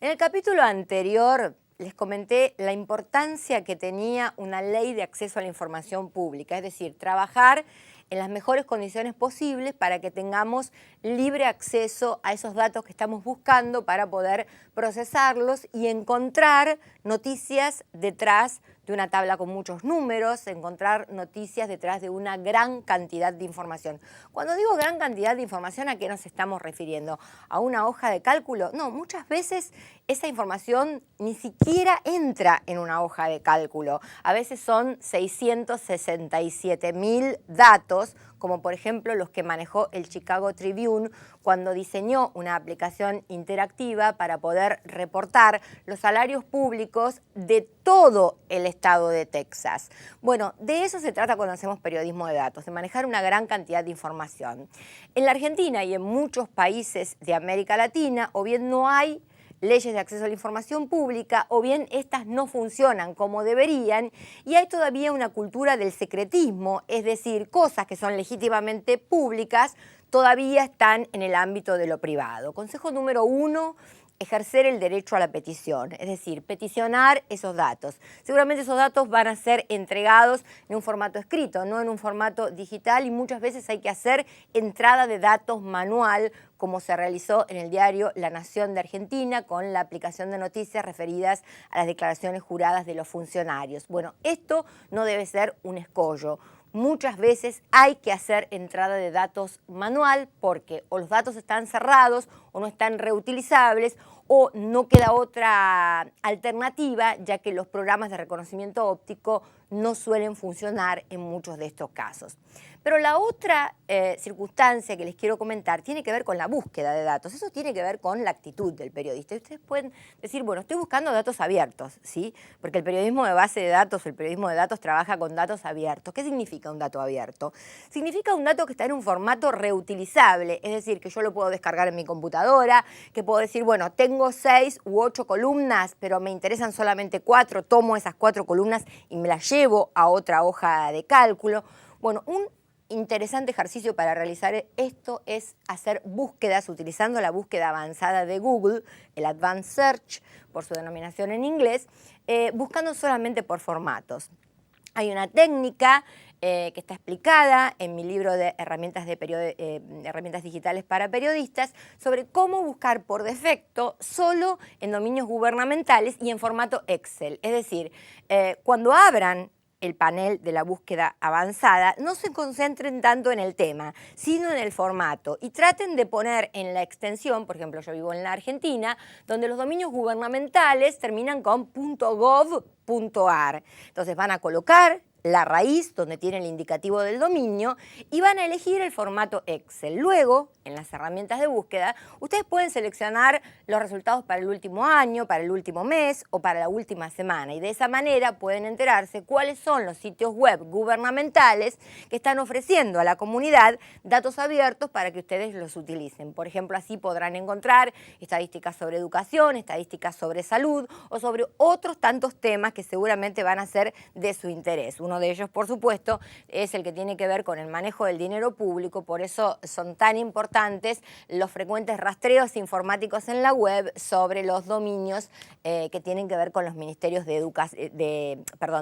En el capítulo anterior les comenté la importancia que tenía una ley de acceso a la información pública, es decir, trabajar en las mejores condiciones posibles para que tengamos libre acceso a esos datos que estamos buscando para poder procesarlos y encontrar noticias detrás de una tabla con muchos números, encontrar noticias detrás de una gran cantidad de información. Cuando digo gran cantidad de información, ¿a qué nos estamos refiriendo? ¿A una hoja de cálculo? No, muchas veces esa información ni siquiera entra en una hoja de cálculo. A veces son 667.000 datos, como por ejemplo los que manejó el Chicago Tribune cuando diseñó una aplicación interactiva para poder reportar los salarios públicos de todo el estado de Texas. Bueno, de eso se trata cuando hacemos periodismo de datos, de manejar una gran cantidad de información. En la Argentina y en muchos países de América Latina, o bien no hay leyes de acceso a la información pública, o bien estas no funcionan como deberían, y hay todavía una cultura del secretismo, es decir, cosas que son legítimamente públicas todavía están en el ámbito de lo privado. Consejo número 1, ejercer el derecho a la petición, es decir, peticionar esos datos. Seguramente esos datos van a ser entregados en un formato escrito, no en un formato digital, y muchas veces hay que hacer entrada de datos manual, como se realizó en el diario La Nación de Argentina con la aplicación de noticias referidas a las declaraciones juradas de los funcionarios. Bueno, esto no debe ser un escollo. Muchas veces hay que hacer entrada de datos manual porque o los datos están cerrados o no están reutilizables o no queda otra alternativa, ya que los programas de reconocimiento óptico no suelen funcionar en muchos de estos casos. Pero la otra circunstancia que les quiero comentar tiene que ver con la búsqueda de datos. Eso tiene que ver con la actitud del periodista. Y ustedes pueden decir, bueno, estoy buscando datos abiertos, ¿sí? Porque el periodismo de base de datos, el periodismo de datos trabaja con datos abiertos. ¿Qué significa un dato abierto? Significa un dato que está en un formato reutilizable, es decir, que yo lo puedo descargar en mi computadora, que puedo decir, bueno, tengo 6 u 8 columnas, pero me interesan solamente 4, tomo esas 4 columnas y me las llevo a otra hoja de cálculo. Bueno, un interesante ejercicio para realizar esto es hacer búsquedas utilizando la búsqueda avanzada de Google, el Advanced Search, por su denominación en inglés, buscando solamente por formatos. Hay una técnica que está explicada en mi libro de herramientas digitales para periodistas sobre cómo buscar por defecto solo en dominios gubernamentales y en formato Excel. Es decir, cuando abran el panel de la búsqueda avanzada, no se concentren tanto en el tema, sino en el formato y traten de poner en la extensión, por ejemplo, yo vivo en la Argentina, donde los dominios gubernamentales terminan con .gov.ar. Entonces van a colocar la raíz donde tiene el indicativo del dominio y van a elegir el formato Excel. Luego, en las herramientas de búsqueda, ustedes pueden seleccionar los resultados para el último año, para el último mes o para la última semana y de esa manera pueden enterarse cuáles son los sitios web gubernamentales que están ofreciendo a la comunidad datos abiertos para que ustedes los utilicen. Por ejemplo, así podrán encontrar estadísticas sobre educación, estadísticas sobre salud o sobre otros tantos temas que seguramente van a ser de su interés. Uno de ellos, por supuesto, es el que tiene que ver con el manejo del dinero público, por eso son tan importantes los frecuentes rastreos informáticos en la web sobre los dominios que tienen que ver con los ministerios de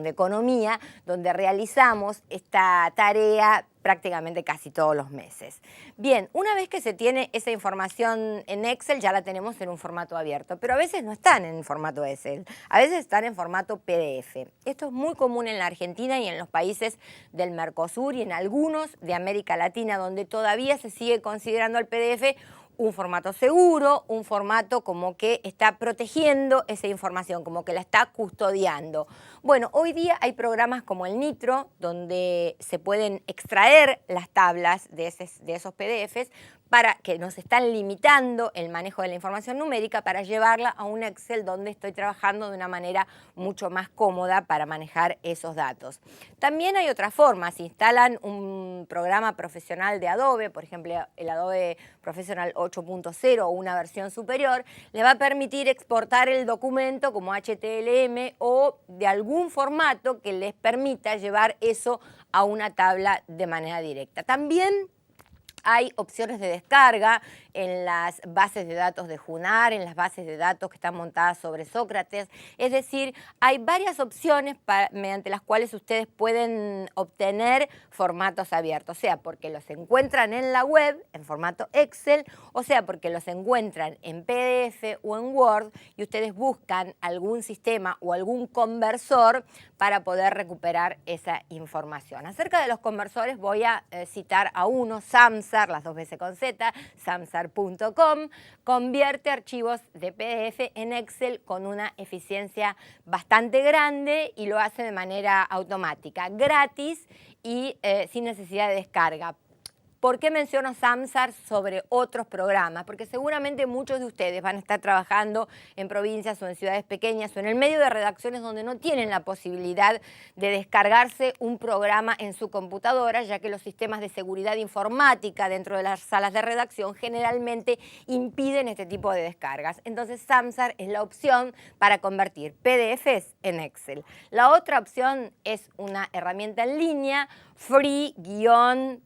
Economía, donde realizamos esta tarea prácticamente casi todos los meses. Bien, una vez que se tiene esa información en Excel, ya la tenemos en un formato abierto, pero a veces no están en formato Excel, a veces están en formato PDF. Esto es muy común en la Argentina y en los países del Mercosur y en algunos de América Latina, donde todavía se sigue considerando el PDF un formato seguro, un formato como que está protegiendo esa información, como que la está custodiando. Bueno, hoy día hay programas como el Nitro, donde se pueden extraer las tablas de esos PDFs para que nos están limitando el manejo de la información numérica para llevarla a un Excel donde estoy trabajando de una manera mucho más cómoda para manejar esos datos. También hay otras formas, si instalan un programa profesional de Adobe, por ejemplo el Adobe Professional 8.0 o una versión superior, le va a permitir exportar el documento como HTML o de algún formato que les permita llevar eso a una tabla de manera directa. También hay opciones de descarga en las bases de datos de Junar, en las bases de datos que están montadas sobre Sócrates. Es decir, hay varias opciones mediante las cuales ustedes pueden obtener formatos abiertos, sea porque los encuentran en la web en formato Excel, o sea porque los encuentran en PDF o en Word y ustedes buscan algún sistema o algún conversor para poder recuperar esa información. Acerca de los conversores voy a citar a uno, Samsar, las dos veces con Z, samsar.com, convierte archivos de PDF en Excel con una eficiencia bastante grande y lo hace de manera automática, gratis y sin necesidad de descarga. ¿Por qué menciono Samsar sobre otros programas? Porque seguramente muchos de ustedes van a estar trabajando en provincias o en ciudades pequeñas o en el medio de redacciones donde no tienen la posibilidad de descargarse un programa en su computadora, ya que los sistemas de seguridad informática dentro de las salas de redacción generalmente impiden este tipo de descargas. Entonces Samsar es la opción para convertir PDFs en Excel. La otra opción es una herramienta en línea, free-ocr.com,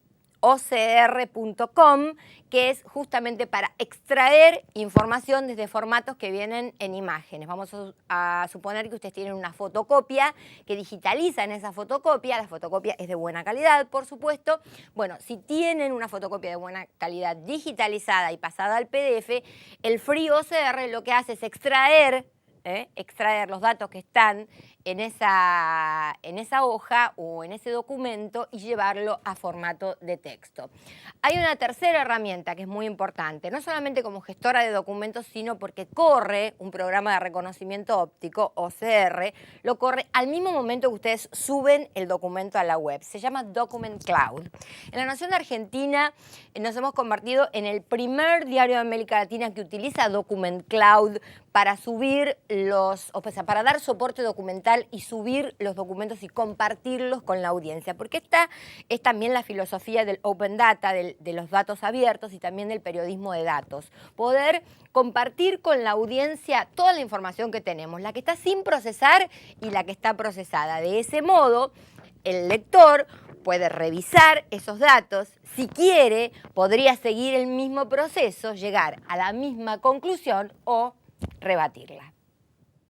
que es justamente para extraer información desde formatos que vienen en imágenes. Vamos a suponer que ustedes tienen una fotocopia, que digitalizan esa fotocopia. La fotocopia es de buena calidad, por supuesto. Bueno, si tienen una fotocopia de buena calidad digitalizada y pasada al PDF, el FreeOCR lo que hace es extraer los datos que están en esa hoja o en ese documento y llevarlo a formato de texto. Hay una tercera herramienta que es muy importante, no solamente como gestora de documentos, sino porque corre un programa de reconocimiento óptico, OCR, lo corre al mismo momento que ustedes suben el documento a la web. Se llama Document Cloud. En la Nación Argentina nos hemos convertido en el primer diario de América Latina que utiliza Document Cloud para subir para dar soporte documental y subir los documentos y compartirlos con la audiencia, porque esta es también la filosofía del Open Data, de los datos abiertos y también del periodismo de datos. Poder compartir con la audiencia toda la información que tenemos, la que está sin procesar y la que está procesada. De ese modo, el lector puede revisar esos datos, si quiere, podría seguir el mismo proceso, llegar a la misma conclusión o rebatirla.